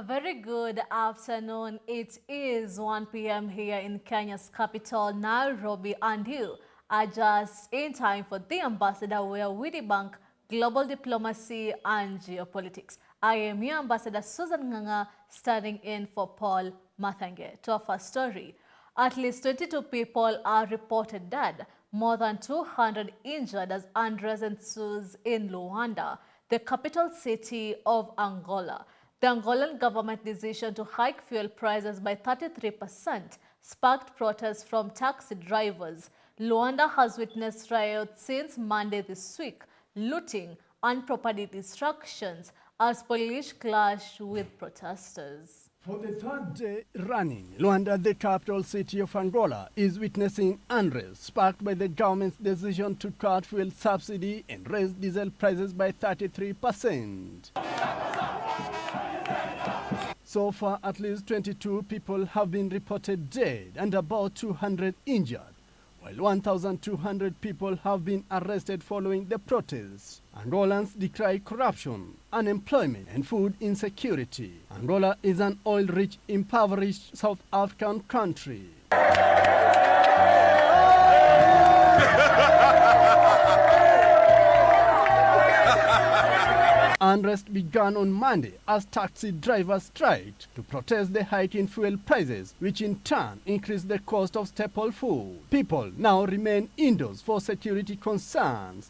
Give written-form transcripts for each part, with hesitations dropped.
very good afternoon. It is 1 p.m. here in Kenya's capital, Nairobi, and you are just in time for The Ambassador, where we debunk global diplomacy and geopolitics. I am your Ambassador Susan Nganga, standing in for Paul Mathange. To our first story, at least 22 people are reported dead, more than 200 injured as unrest ensues in Luanda, the capital city of Angola. The Angolan government decision to hike fuel prices by 33% sparked protests from taxi drivers. Luanda has witnessed riots since Monday this week, looting and property destructions as police clash with protesters. For the third day running, Luanda, the capital city of Angola, is witnessing unrest sparked by the government's decision to cut fuel subsidy and raise diesel prices by 33%. So far, at least 22 people have been reported dead and about 200 injured, while 1,200 people have been arrested following the protests. Angolans decry corruption, unemployment, and food insecurity. Angola is an oil-rich, impoverished South African country. Unrest began on Monday as taxi drivers striked to protest the hike in fuel prices, which in turn increased the cost of staple food. People now remain indoors for security concerns,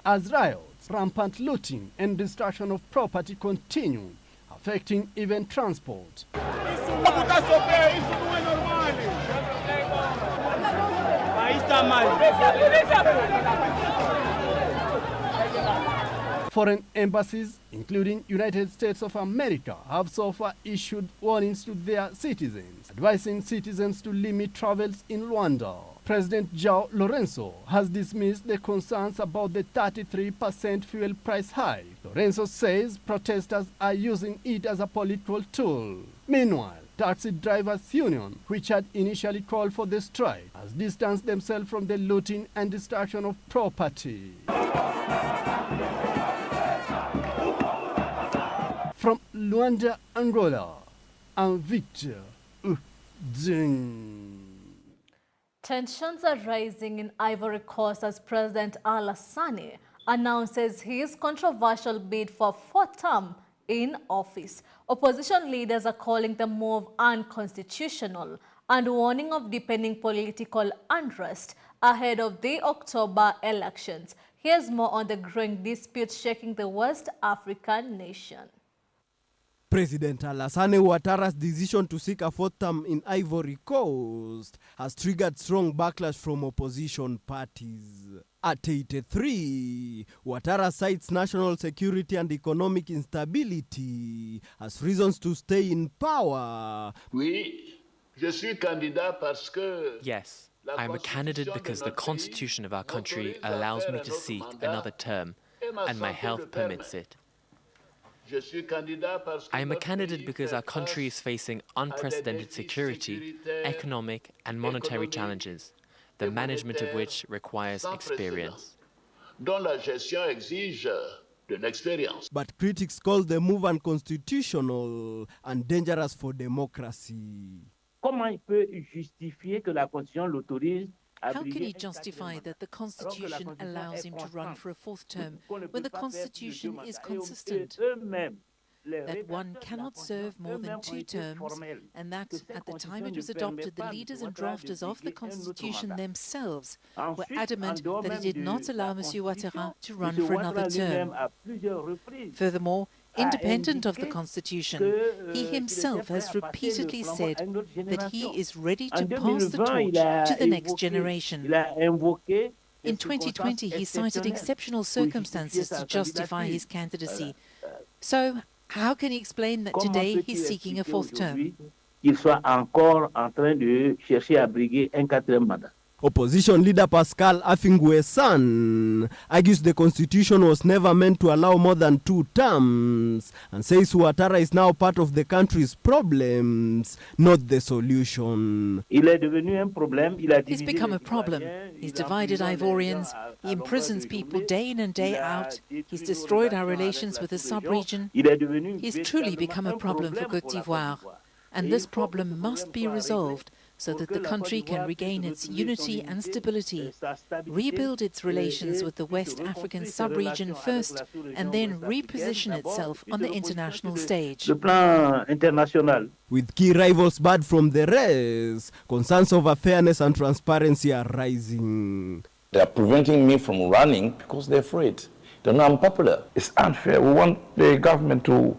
as riots, rampant looting, and destruction of property continue, affecting even transport. Foreign embassies, including United States of America, have so far issued warnings to their citizens, advising citizens to limit travels in Luanda. President João Lourenço has dismissed the concerns about the 33% fuel price hike. Lourenço says protesters are using it as a political tool. Meanwhile, Taxi Drivers Union, which had initially called for the strike, has distanced themselves from the looting and destruction of property. From Luanda, Angola, I'm Victor Uding. Tensions are rising in Ivory Coast as President Alassane announces his controversial bid for fourth term in office. Opposition leaders are calling the move unconstitutional and warning of deepening political unrest ahead of the October elections. Here's more on the growing dispute shaking the West African nation. President Alassane Ouattara's decision to seek a fourth term in Ivory Coast has triggered strong backlash from opposition parties. At 83, Ouattara cites national security and economic instability as reasons to stay in power. Oui, je suis candidat parce que... Yes, I am a candidate because the constitution of our country allows me to seek another term, and my health permits it. I am a candidate because our country is facing unprecedented security, economic and monetary challenges, the management of which requires experience. But critics call the move unconstitutional and dangerous for democracy. Comment il peut justifier que la Constitution l'autorise? How can he justify that the Constitution allows him to run for a fourth term when the Constitution is consistent? That one cannot serve more than 2 terms, and that at the time it was adopted, the leaders and drafters of the Constitution themselves were adamant that it did not allow M. Ouattara to run for another term. Furthermore, independent of the Constitution, he himself has repeatedly said that he is ready to pass the torch to the next generation. In 2020, he cited exceptional circumstances to justify his candidacy. So, how can he explain that today he's seeking a fourth term? Opposition leader Pascal Afingwe San argues the constitution was never meant to allow more than 2 terms and says Ouattara is now part of the country's problems, not the solution. He's become a problem. He's divided Ivorians. He imprisons people day in and day out. He's destroyed our relations with the sub-region. He's truly become a problem for Côte d'Ivoire. And this problem must be resolved so that the country can regain its unity and stability, rebuild its relations with the West African sub-region first, and then reposition itself on the international stage. With key rivals barred from the race, concerns over fairness and transparency are rising. They are preventing me from running because they're afraid. They know I'm popular. It's unfair. We want the government to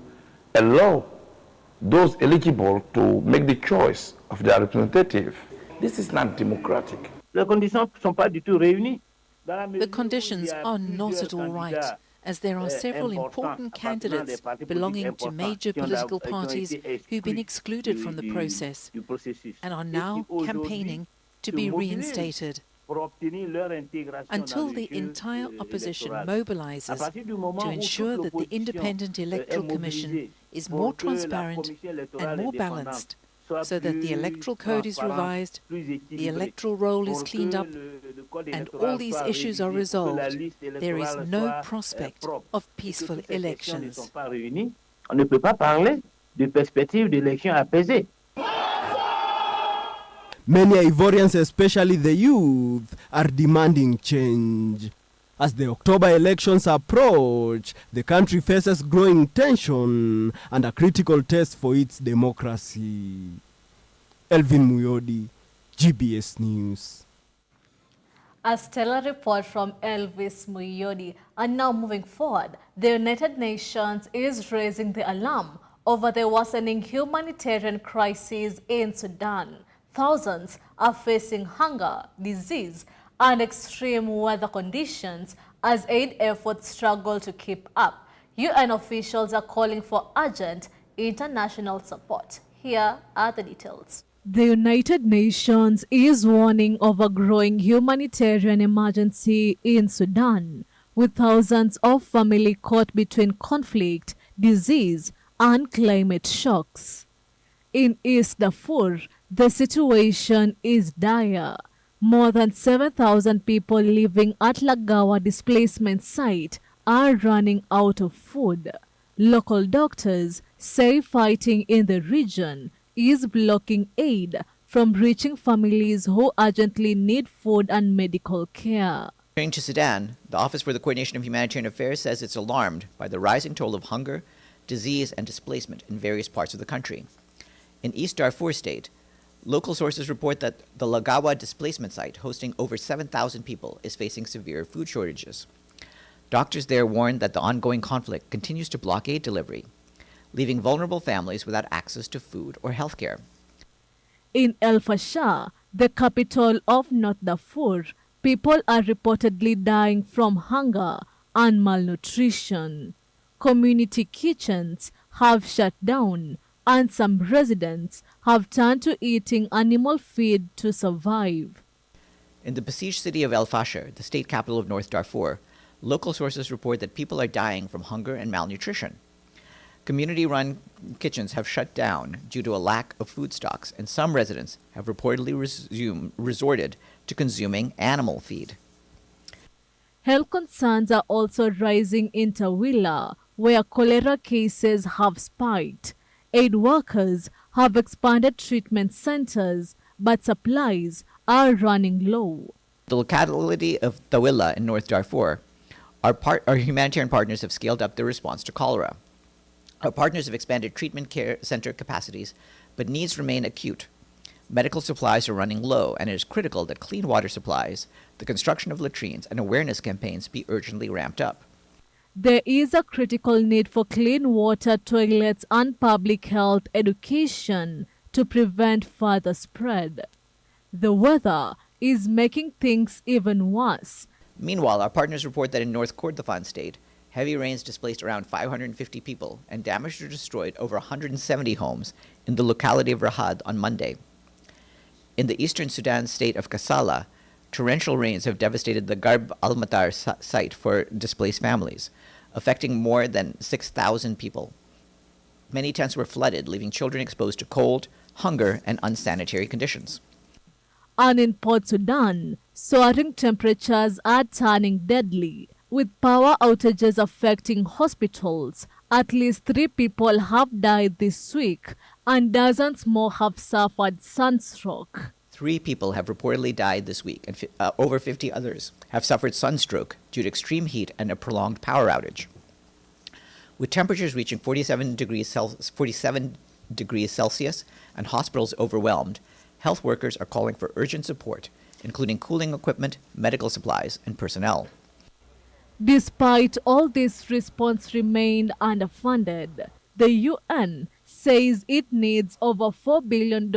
allow those eligible to make the choice of their representative. This is not democratic. The conditions are not at all right, as there are several important candidates belonging to major political parties who've been excluded from the process and are now campaigning to be reinstated. Until the entire opposition mobilizes to ensure that the Independent Electoral Commission is more transparent and more balanced, so that the electoral code is revised, the electoral roll is cleaned up, and all these issues are resolved, there is no prospect of peaceful elections. Many Ivorians, especially the youth, are demanding change. As the October elections approach, the country faces growing tension and a critical test for its democracy. Elvin Muyodi, GBS News. A stellar report from Elvis Muyodi. And now moving forward, the United Nations is raising the alarm over the worsening humanitarian crisis in Sudan. Thousands are facing hunger, disease, and extreme weather conditions as aid efforts struggle to keep up. UN officials are calling for urgent international support. Here are the details. The United Nations is warning of a growing humanitarian emergency in Sudan, with thousands of families caught between conflict, disease, and climate shocks. In East Darfur, the situation is dire. More than 7,000 people living at Lagawa displacement site are running out of food. Local doctors say fighting in the region is blocking aid from reaching families who urgently need food and medical care. Turning to Sudan, the Office for the Coordination of Humanitarian Affairs says it's alarmed by the rising toll of hunger, disease, and displacement in various parts of the country. In East Darfur State, local sources report that the Lagawa displacement site, hosting over 7,000 people, is facing severe food shortages. Doctors there warn that the ongoing conflict continues to block aid delivery, leaving vulnerable families without access to food or health care. In El Fasher, the capital of North Darfur, people are reportedly dying from hunger and malnutrition. Community kitchens have shut down, and some residents have turned to eating animal feed to survive. In the besieged city of El Fasher, the state capital of North Darfur, local sources report that people are dying from hunger and malnutrition. Community-run kitchens have shut down due to a lack of food stocks, and some residents have reportedly resorted to consuming animal feed. Health concerns are also rising in Tawila, where cholera cases have spiked. Aid workers have expanded treatment centers, but supplies are running low. The locality of Tawila in North Darfur, our humanitarian partners have scaled up their response to cholera. Our partners have expanded treatment care center capacities, but needs remain acute. Medical supplies are running low, and it is critical that clean water supplies, the construction of latrines, and awareness campaigns be urgently ramped up. There is a critical need for clean water, toilets, and public health education to prevent further spread. The weather is making things even worse. Meanwhile, our partners report that in North Kordofan state, heavy rains displaced around 550 people and damaged or destroyed over 170 homes in the locality of Rahad on Monday. In the eastern Sudan state of Kassala, Torrential rains have devastated the Garb al-Matar site for displaced families, affecting more than 6,000 people. Many tents were flooded, leaving children exposed to cold, hunger, and unsanitary conditions. And in Port Sudan, soaring temperatures are turning deadly. With power outages affecting hospitals, at least 3 people have died this week, and dozens more have suffered sunstroke. 3 people have reportedly died this week, and over 50 others have suffered sunstroke due to extreme heat and a prolonged power outage. With temperatures reaching 47 degrees Celsius and hospitals overwhelmed, health workers are calling for urgent support, including cooling equipment, medical supplies, and personnel. Despite all this, response remained underfunded. The UN says it needs over $4 billion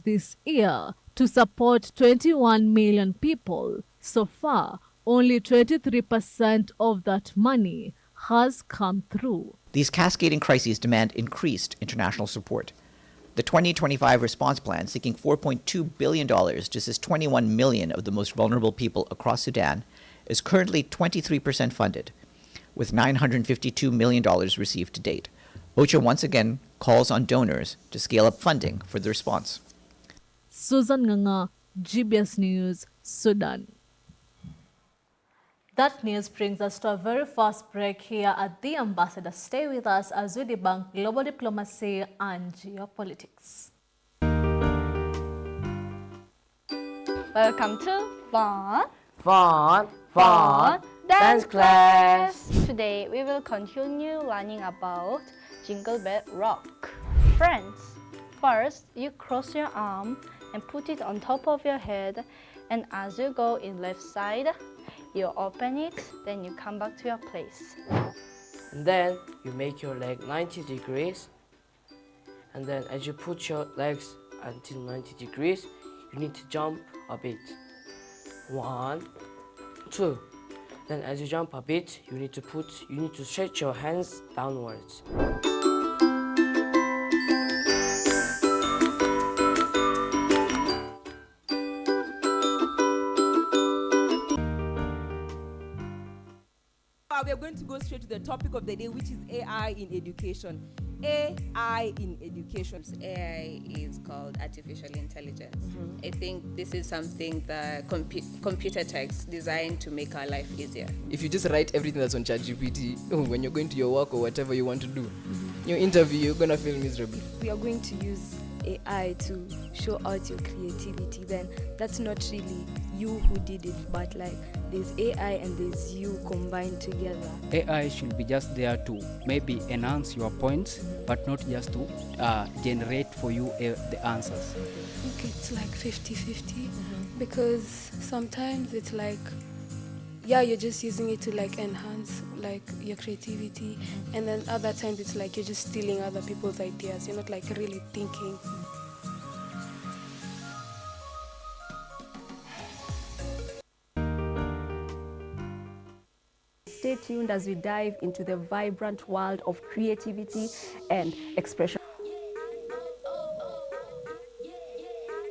this year to support 21 million people. So far, only 23% of that money has come through. These cascading crises demand increased international support. The 2025 response plan, seeking $4.2 billion to assist 21 million of the most vulnerable people across Sudan, is currently 23% funded, with $952 million received to date. OCHA once again calls on donors to scale up funding for the response. Susan Nganga, GBS News, Sudan. That news brings us to a very fast break here at the Ambassador. Stay with us as we debunk global diplomacy and geopolitics. Welcome to Fun Dance Class. Today we will continue learning about Jingle Bell Rock. Friends, first you cross your arm and put it on top of your head, and as you go in left side, you open it, then you come back to your place. And then you make your leg 90 degrees, and then as you put your legs until 90 degrees, you need to jump a bit. 1, 2. Then as you jump a bit, you need to stretch your hands downwards. We are going to go straight to the topic of the day, which is AI in education. AI in education. AI is called artificial intelligence. I think this is something that computer techs designed to make our life easier. If you just write everything that's on ChatGPT, when you're going to your work or whatever you want to do, your interview, you're going to feel miserable. We are going to use AI to show out your creativity. Then that's not really you who did it, but like there's AI and there's you combined together. AI should be just there to maybe enhance your points, but not just to generate for you the answers. I think it's like 50-50 because sometimes it's like, yeah, you're just using it to like enhance like your creativity, and then other times it's like you're just stealing other people's ideas. You're not like really thinking. Stay tuned as we dive into the vibrant world of creativity and expression.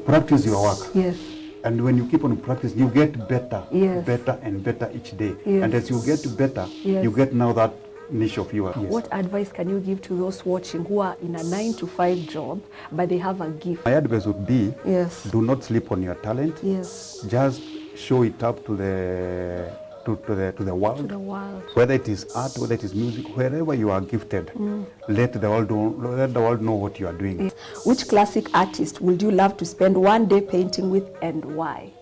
Practice your work. Yes. And when you keep on practicing, you get better, yes, better and better each day. Yes. And as you get better, yes, you get now that niche of yours. Yes. What advice can you give to those watching who are in a 9-to-5 job, but they have a gift? My advice would be, yes, do not sleep on your talent. Yes. Just show it up to the world. To the world. Whether it is art, whether it is music, wherever you are gifted, let the world know what you are doing. Which classic artist would you love to spend one day painting with, and why?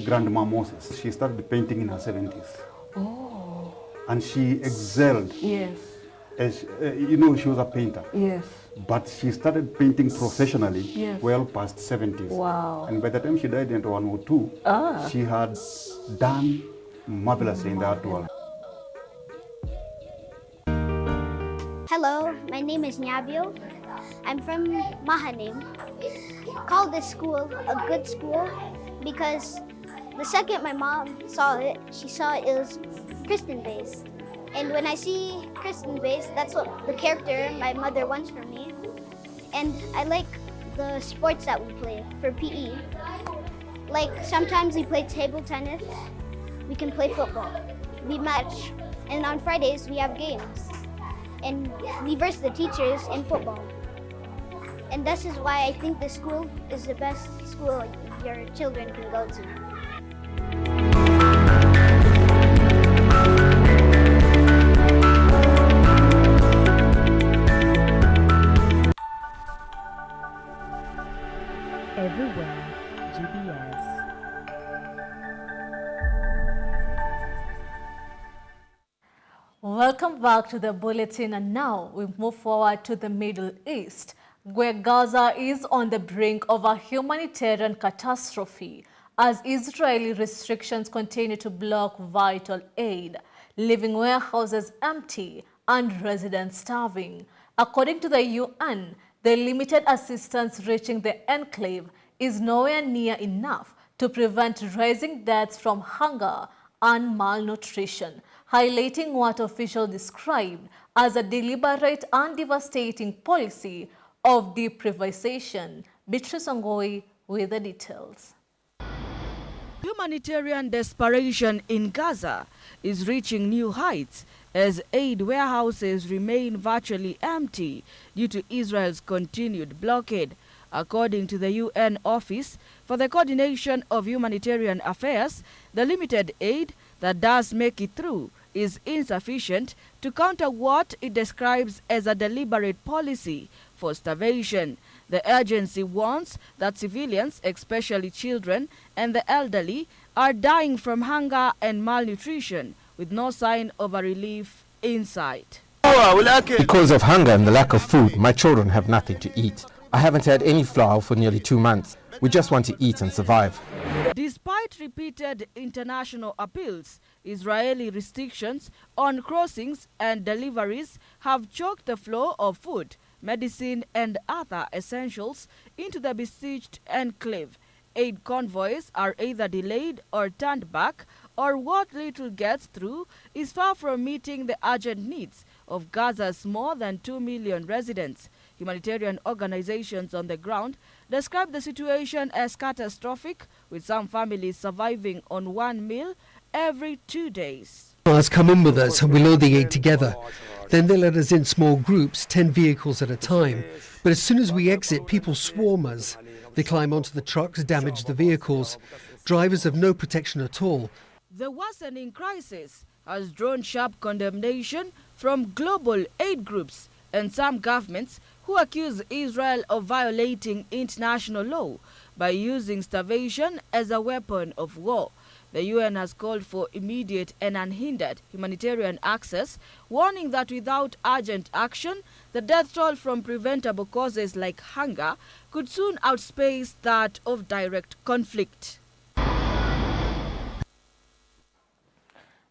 Grandma Moses. She started painting in her 70s. Oh. And she excelled. Yes. As, she was a painter. Yes. But she started painting professionally, yes, well past 70s. Wow. And by the time she died in 1902, she had done marvelously in the art world. Hello, my name is Nyabio. I'm from Mahanim. Called this school a good school because the second my mom saw it, she saw it was Christian-based. And when I see Christian-based, that's what the character my mother wants from me. And I like the sports that we play for PE. Like sometimes we play table tennis, we can play football, we match, and on Fridays we have games. And we verse the teachers in football. And this is why I think the school is the best school your children can go to. Everywhere, GBS. Welcome back to the bulletin, and now we move forward to the Middle East, where Gaza is on the brink of a humanitarian catastrophe as Israeli restrictions continue to block vital aid, leaving warehouses empty and residents starving. According to the UN, the limited assistance reaching the enclave is nowhere near enough to prevent rising deaths from hunger and malnutrition, highlighting what officials described as a deliberate and devastating policy of deprivation. Beatrice Ongoi with the details. Humanitarian desperation in Gaza is reaching new heights as aid warehouses remain virtually empty due to Israel's continued blockade. According to the UN Office for the Coordination of Humanitarian Affairs, the limited aid that does make it through is insufficient to counter what it describes as a deliberate policy for starvation. The agency warns that civilians, especially children and the elderly, are dying from hunger and malnutrition with no sign of a relief in sight. Because of hunger and the lack of food, my children have nothing to eat. I haven't had any flour for nearly 2 months. We just want to eat and survive. Despite repeated international appeals, Israeli restrictions on crossings and deliveries have choked the flow of food, medicine and other essentials into the besieged enclave. Aid convoys are either delayed or turned back, or what little gets through is far from meeting the urgent needs of Gaza's more than 2 million residents. Humanitarian organizations on the ground describe the situation as catastrophic, with some families surviving on one meal every 2 days. Come in with us and we load the aid together. Then they let us in small groups, 10 vehicles at a time. But as soon as we exit, people swarm us. They climb onto the trucks, damage the vehicles. Drivers have no protection at all. The worsening crisis has drawn sharp condemnation from global aid groups and some governments who accuse Israel of violating international law by using starvation as a weapon of war. The UN has called for immediate and unhindered humanitarian access, warning that without urgent action, the death toll from preventable causes like hunger could soon outpace that of direct conflict.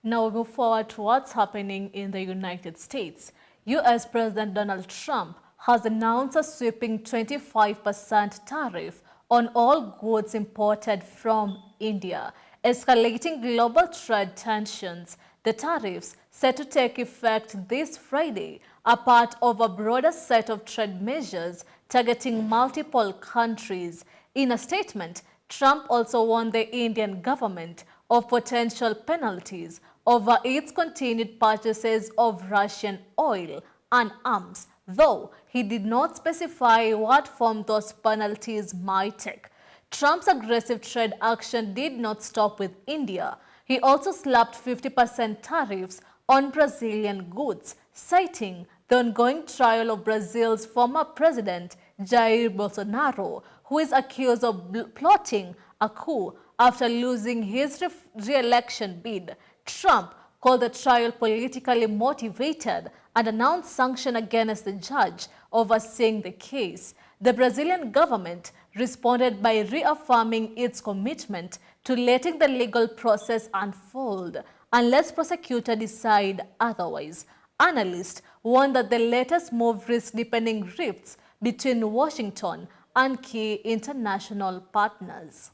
Now we move forward to what's happening in the United States. U.S. President Donald Trump has announced a sweeping 25% tariff on all goods imported from India, escalating global trade tensions. The tariffs, set to take effect this Friday, are part of a broader set of trade measures targeting multiple countries. In a statement, Trump also warned the Indian government of potential penalties over its continued purchases of Russian oil and arms, though he did not specify what form those penalties might take. Trump's aggressive trade action did not stop with India. He also slapped 50% tariffs on Brazilian goods, citing the ongoing trial of Brazil's former president, Jair Bolsonaro, who is accused of plotting a coup after losing his re-election bid. Trump called the trial politically motivated and announced sanctions against the judge overseeing the case. The Brazilian government responded by reaffirming its commitment to letting the legal process unfold unless prosecutors decide otherwise. Analysts warn that the latest move risks deepening rifts between Washington and key international partners.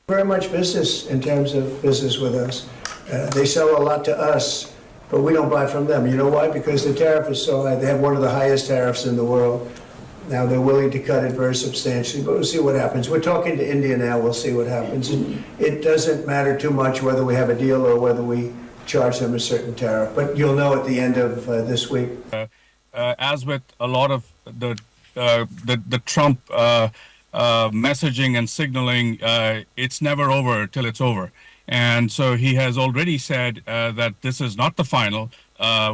Very much business in terms of business with us. They sell a lot to us, but we don't buy from them. You know why? Because the tariff is so high. They have one of the highest tariffs in the world. Now they're willing to cut it very substantially, but we'll see what happens. We're talking to India now, we'll see what happens. And it doesn't matter too much whether we have a deal or whether we charge them a certain tariff, but you'll know at the end of this week. As with a lot of the Trump messaging and signaling, it's never over till it's over. And so he has already said that this is not the final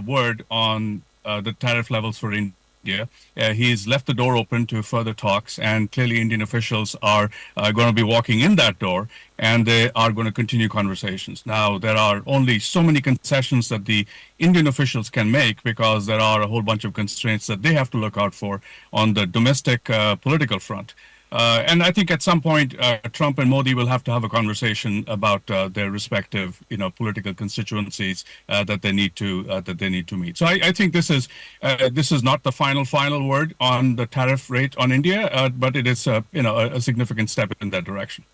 word on the tariff levels for India. He's left the door open to further talks, and clearly Indian officials are going to be walking in that door, and they are going to continue conversations. Now, there are only so many concessions that the Indian officials can make because there are a whole bunch of constraints that they have to look out for on the domestic political front. And I think at some point, Trump and Modi will have to have a conversation about their respective, political constituencies that they need to meet. So I think this is not the final word on the tariff rate on India, but it is a significant step in that direction.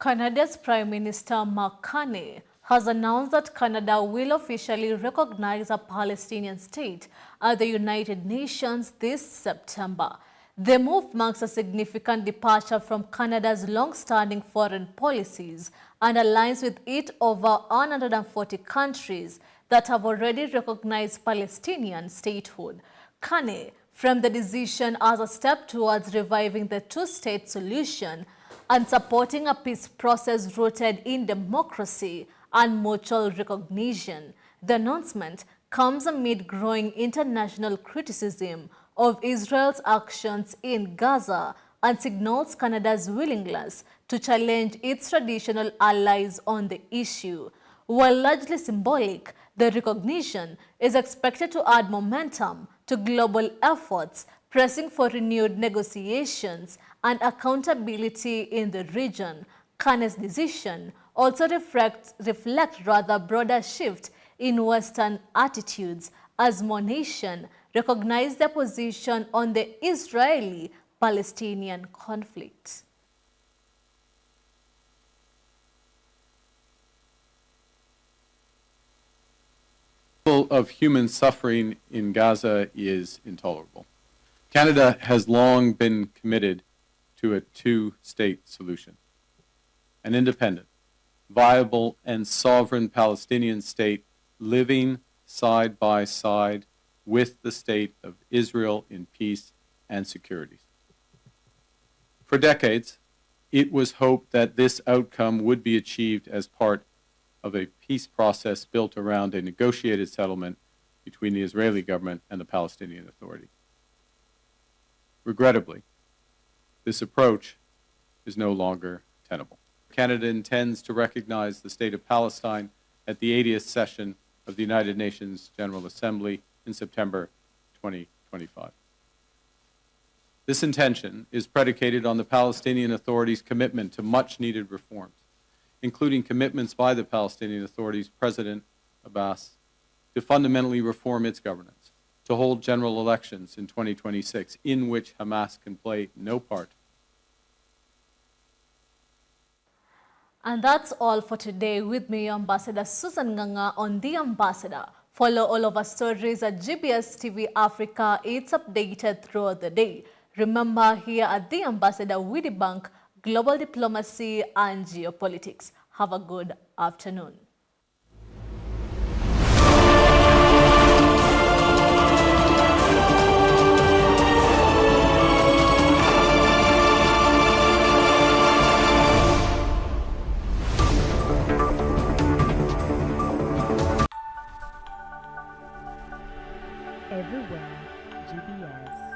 Canada's Prime Minister Mark Carney has announced that Canada will officially recognize a Palestinian state at the United Nations this September. The move marks a significant departure from Canada's long-standing foreign policies and aligns with it over 140 countries that have already recognized Palestinian statehood. Carney framed the decision as a step towards reviving the two-state solution and supporting a peace process rooted in democracy and mutual recognition. The announcement comes amid growing international criticism of Israel's actions in Gaza and signals Canada's willingness to challenge its traditional allies on the issue. While largely symbolic, the recognition is expected to add momentum to global efforts pressing for renewed negotiations and accountability in the region. Carney's decision also reflect broader shift in Western attitudes as more nations recognize their position on the Israeli-Palestinian conflict. The level of human suffering in Gaza is intolerable. Canada has long been committed to a two-state solution. An independent, viable, and sovereign Palestinian state living side by side with the state of Israel in peace and security. For decades, it was hoped that this outcome would be achieved as part of a peace process built around a negotiated settlement between the Israeli government and the Palestinian Authority. Regrettably, this approach is no longer tenable. Canada intends to recognize the state of Palestine at the 80th session of the United Nations General Assembly in September 2025. This intention is predicated on the Palestinian Authority's commitment to much-needed reforms, including commitments by the Palestinian Authority's President Abbas to fundamentally reform its governance, to hold general elections in 2026 in which Hamas can play no part. And that's all for today. With me, Ambassador Susan Nganga on The Ambassador. Follow all of our stories at GBS TV Africa. It's updated throughout the day. Remember, here at The Ambassador, we debunk global diplomacy and geopolitics. Have a good afternoon. Everywhere, GBS.